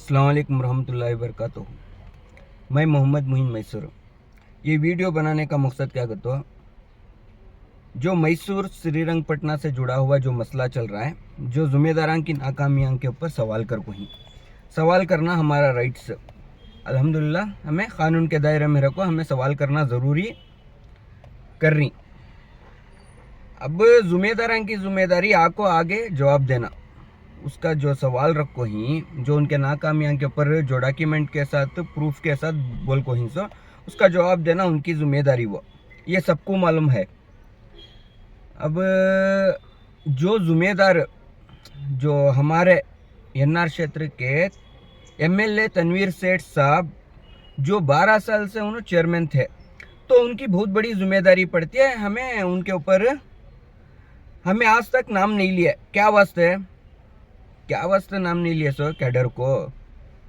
अस्सलाम वालेकुम रहमतुल्लाहि वबरकातुहू। मैं मोहम्मद मुहीन मैसूर। ये वीडियो बनाने का मकसद क्या कहते हो, जो मैसूर श्रीरंगपटना से जुड़ा हुआ जो मसला चल रहा है, जो ज़िम्मेदारान की नाकामियां के ऊपर सवाल कर को ही सवाल करना हमारा राइट्स। अल्हम्दुलिल्लाह हमें क़ानून के दायरे में रखो, हमें सवाल करना ज़रूरी कर रही। अब ज़िम्मेदारान की ज़िम्मेदारी आपको आगे जवाब देना, उसका जो सवाल रखो ही, जो उनके नाकामियां के ऊपर जो डॉक्यूमेंट के साथ प्रूफ के साथ बोल को ही सो उसका जवाब देना उनकी जिम्मेदारी, वो ये सबको मालूम है। अब जो जिम्मेदार जो हमारे एनआर क्षेत्र के एमएलए तनवीर सेठ साहब, जो 12 साल से उन्होंने चेयरमैन थे, तो उनकी बहुत बड़ी जिम्मेदारी पड़ती है। हमें उनके ऊपर हमें आज तक नाम नहीं लिया, क्या वास्ते नाम नहीं लिया सो कैडर को।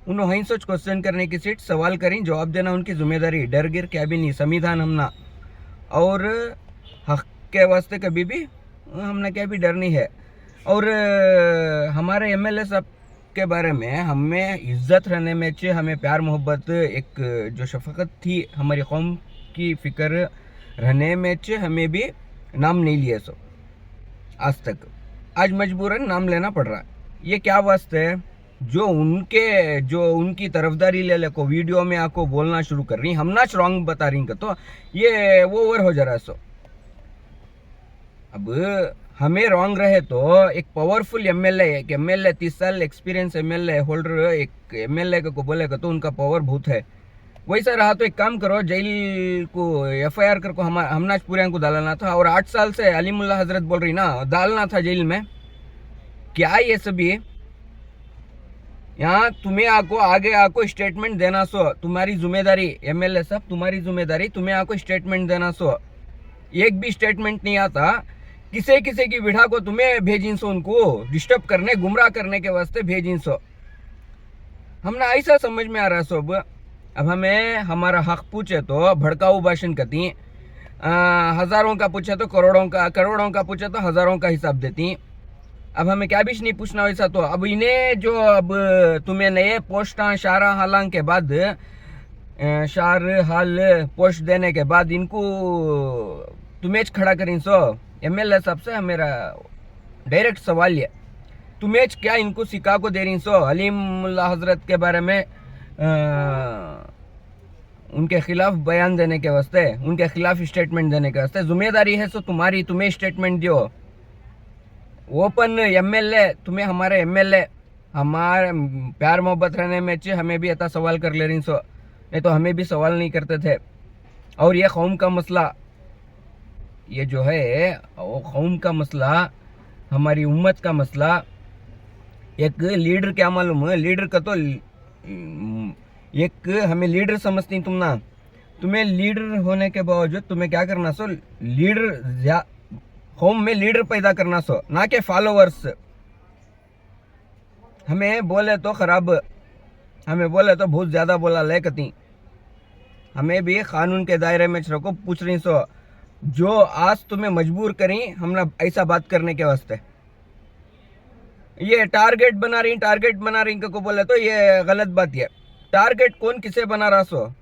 उन्होंने ही सोच क्वेश्चन करने की सीट सवाल करें, जवाब देना उनकी जिम्मेदारी। डर गिर क्या भी नहीं, संविधान हमना और हक के वास्ते कभी भी हमने क्या भी डर नहीं है। और हमारे एमएलए साहब के बारे में हमें इज्जत रहने में चाहिए, हमें प्यार मोहब्बत, एक जो शफकत थी हमारी कौम की फिक्र रहने में चाहिए, हमें भी नाम नहीं लिया सो आज तक। आज मजबूरन नाम लेना पड़ रहा है। ये क्या वास्ते है, जो उनकी तरफदारी ले को वीडियो में आपको बोलना शुरू कर रही, हम ना रॉन्ग बता रही का, तो ये वो ओवर हो जा रहा है सो। अब हमें रॉन्ग रहे तो एक पावरफुल एमएलए 30 साल एक्सपीरियंस एमएलए होल्डर एक एमएलए को बोलेगा तो उनका पावर बहुत है। वैसा रहा तो एक काम करो, जेल को एफआईआर कर को हमना पूरे को डालना था। और 8 साल से अलीमुल्ला हजरत बोल रही ना, डालना था जेल में। क्या ये सभी यहाँ तुम्हें आगे आको स्टेटमेंट देना सो तुम्हारी जिम्मेदारी। एमएलए साहब तुम्हारी जिम्मेदारी, तुम्हें आको स्टेटमेंट देना सो। एक भी स्टेटमेंट नहीं आता, किसी की विढ़ा को तुम्हें भेजिन सो, उनको डिस्टर्ब करने गुमराह करने के वास्ते भेजिन सो। हमने ऐसा समझ में आ रहा सो। अब हमें हमारा हक पूछे तो भड़काऊ भाषण करती, हजारों का पूछे तो करोड़ों का पूछे तो हजारों का हिसाब देती। अब हमें क्या भी नहीं पूछना वैसा। तो अब इन्हें जो अब तुम्हें नए पोस्ट शारा हालां के बाद शार हाल पोस्ट देने के बाद इनको तुम्हें खड़ा करें सो। एमएलए साहब से मेरा डायरेक्ट सवाल है, तुम्हें क्या इनको सिखा को दे रही सो अलीमुल्ला हजरत के बारे में उनके खिलाफ बयान देने के वास्ते, उनके खिलाफ स्टेटमेंट देने के वास्ते। जिम्मेदारी है सो तुम्हारी, तुम्हें स्टेटमेंट दियो। ओपन एमएलए तुम्हें, हमारे एमएलए हमारे प्यार मोहब्बत रहने में चाहिए, हमें भी ऐसा सवाल कर ले रही सो, नहीं तो हमें भी सवाल नहीं करते थे। और ये कौम का मसला, ये जो है वो कौम का मसला, हमारी उम्मत का मसला। एक लीडर क्या मालूम है, लीडर का तो एक हमें लीडर समझती तुम ना, तुम्हें लीडर होने के बावजूद तुम्हें क्या करना सो, लीडर कौम में लीडर पैदा करना सो, ना के फॉलोवर्स। हमें बोले तो खराब, हमें बोले तो बहुत ज्यादा बोला लेकती। हमें भी कानून के दायरे में रखो। पूछ रही सो जो आज तुम्हें मजबूर करी हमने ऐसा बात करने के वास्ते, ये टारगेट बना रही को बोले तो ये गलत बात है। टारगेट कौन किसे बना रहा सो,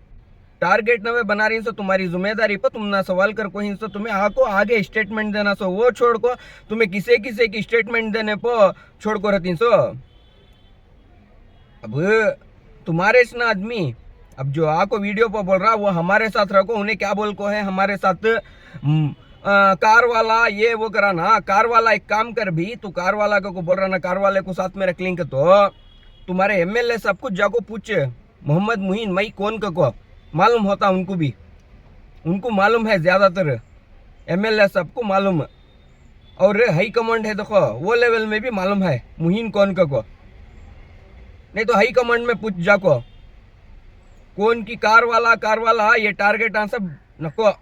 टारगेट नवे बना रही सो तुम्हारी जिम्मेदारी पर तुम ना सवाल कर को ही सो, तुम्हें आगे स्टेटमेंट देना सो। वो छोड़ को तुम्हें किसे की स्टेटमेंट देने पर छोड़ को रहती सो। अब तुम्हारे ना आदमी, अब जो आपको वीडियो पर बोल रहा वो हमारे साथ रखो, उन्हें क्या बोल को है हमारे साथ कार वाला ये वो करा ना। कार वाला एक काम कर भी, तू कार वाला को बोल रहा ना, कार वाले को साथ में रख लेंगे तो तुम्हारे एमएलए सब कुछ जाको पूछे मोहम्मद मुहीन मई कौन को मालूम होता, उनको भी उनको मालूम है, ज्यादातर एमएलए सबको मालूम। और हाई कमांड है देखो, वो लेवल में भी मालूम है मुहीन कौन को। नहीं तो हाई कमांड में पूछ जाको कौन की कार वाला ये टारगेट सब नको।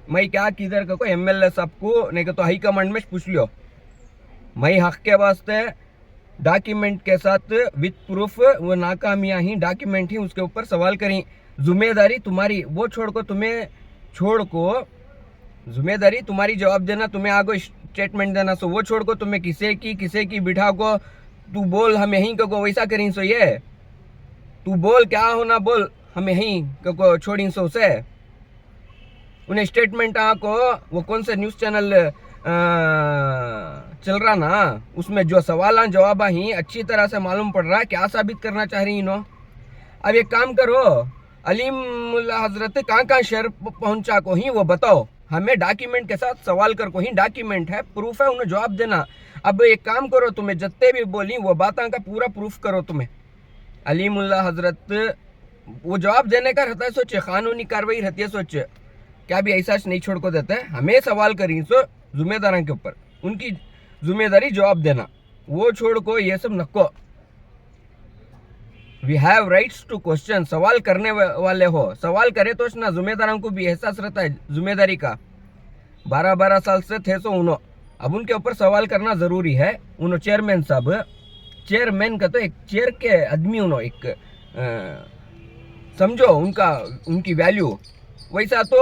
मैं क्या किधर को एमएलए सबको, नहीं तो हाई कमांड में पूछ लियो। मैं हक के वास्ते डॉक्यूमेंट के साथ विद प्रूफ, वो नाकामियां ही डॉक्यूमेंट ही उसके ऊपर सवाल करी। जिम्मेदारी तुम्हारी, वो छोड़ को जिम्मेदारी तुम्हारी जवाब देना, तुम्हें आगे स्टेटमेंट देना सो। वो छोड़ को तुम्हें किसे की बिठा को तू बोल हम यहीं को वैसा करीं सो ये तू बोल क्या होना बोल हम यहीं को छोड़ी सो से उन्हें स्टेटमेंट को वो कौन से न्यूज़ चैनल चल रहा ना उसमें जो सवाल जवाब ही अच्छी तरह से मालूम पड़ रहा है क्या साबित करना चाह रही इन्हों। अब एक काम करो अलीम मुल्ला हजरत कहाँ शहर पहुंचा को ही वो बताओ हमें डॉक्यूमेंट के साथ सवाल कर को ही डॉक्यूमेंट है प्रूफ है उन्हें जवाब देना। अब एक काम करो तुम्हें जितने भी बोली वो बातों का पूरा प्रूफ करो तुम्हें अलीम मुल्ला हजरत वो जवाब देने का रहता है सोचे कानूनी कार्रवाई रहती है सोचे क्या भी ऐसा नहीं छोड़ को देते हैं हमें सवाल करी सो जिम्मेदारों के ऊपर उनकी जिम्मेदारी जवाब देना वो छोड़ को ये सब नको। We have rights to question सवाल करने वाले हो सवाल करे तो ना जिम्मेदारों को भी एहसास रहता है जिम्मेदारी का 12-12 साल से थे सो उन्हों अब उनके ऊपर सवाल करना जरूरी है। उन्हों चेयरमैन साहब चेयरमैन का तो एक चेयर के आदमी उन्हों एक समझो उनका उनकी वैल्यू वैसा तो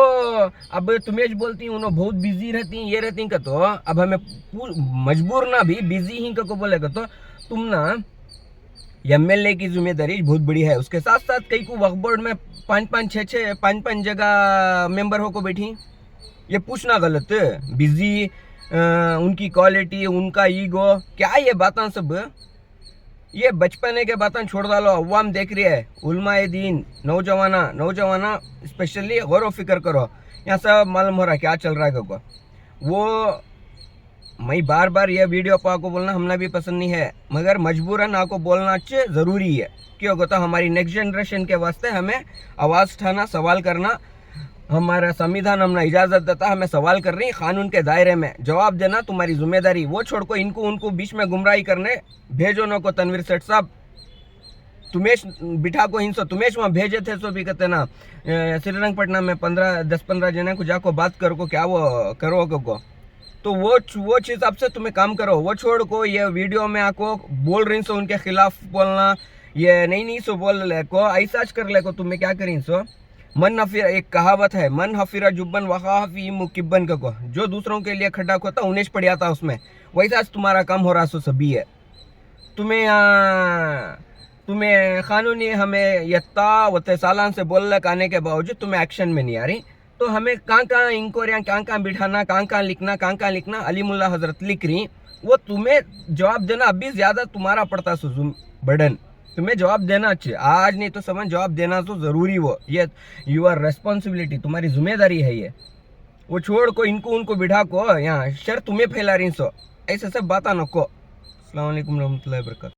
अब तुम्हें बोलती हूँ उन्होंने बहुत बिजी रहती ये रहती का तो अब हमें मजबूर ना भी बिजी ही को बोलेगा तो तुम ना एमएलए की जिम्मेदारी बहुत बड़ी है उसके साथ साथ कई को वक्फ बोर्ड में 5-5 जगह मेंबर हो को बैठी ये पूछना गलत बिजी उनकी क्वालिटी उनका ईगो क्या ये बातें सब ये बचपने के बातें छोड़ डालो अवाम देख रही है उलमाए दीन नौजवाना स्पेशली गौर व फिक्र करो यहाँ सब मालूम हो रहा है क्या चल रहा है को वो मैं बार बार ये वीडियो पर आपको बोलना हमने भी पसंद नहीं है मगर मजबूरन आपको बोलना अच्छे ज़रूरी है क्यों होता हमारी नेक्स्ट जनरेशन के वास्ते हमें आवाज़ उठाना सवाल करना हमारा संविधान हमने इजाज़त देता हमें सवाल कर रही कानून के दायरे में जवाब देना तुम्हारी जिम्मेदारी वो छोड़ को इनको उनको बीच में गुमराही करने भेजो न को तनवीर सेठ साहब तुमेश बिठा को हिंसो तुमेश वहाँ भेजे थे सो भी कहते ना श्रीरंगपटना में 10-15 जना को जाको बात करो को क्या वो करो को तो वो हिसाब से तुम्हें काम करो वो छोड़ को ये वीडियो में आको बोल रही सो उनके खिलाफ बोलना ये नहीं सो बोल ले को ऐसा कर ले को तुम्हें क्या करी सो मन हफीरा एक कहावत है मन हफीरा जुब्बन वहाफी मुकिब्बन को जो दूसरों के लिए खड्डा खोता उन्हें पड़ जाता उसमें वैसा तुम्हारा काम हो रहा सो सभी है तुम्हें कानूनी हमें यत्ता वते सालान से बोल आने के बावजूद तुम्हें एक्शन में नहीं आ रही तो हमें कहाँ इंक्वायरियाँ कहाँ बिठाना कहाँ लिखना अली मुल्ला हजरत लिख रही वो तुम्हें जवाब देना अभी ज़्यादा तुम्हारा पड़ता सो बर्डन तुम्हें जवाब देना अच्छे आज नहीं तो समझ जवाब देना तो ज़रूरी वो ये यूर रेस्पॉन्सिबिलिटी तुम्हारी जिम्मेदारी है ये वो छोड़ को इनको उनको बिठा को यहाँ शर तुम्हें फैला रही सो ऐसे सब बात नको। अस्सलाम वालेकुम रहमतुल्लाहि व बरकातहू।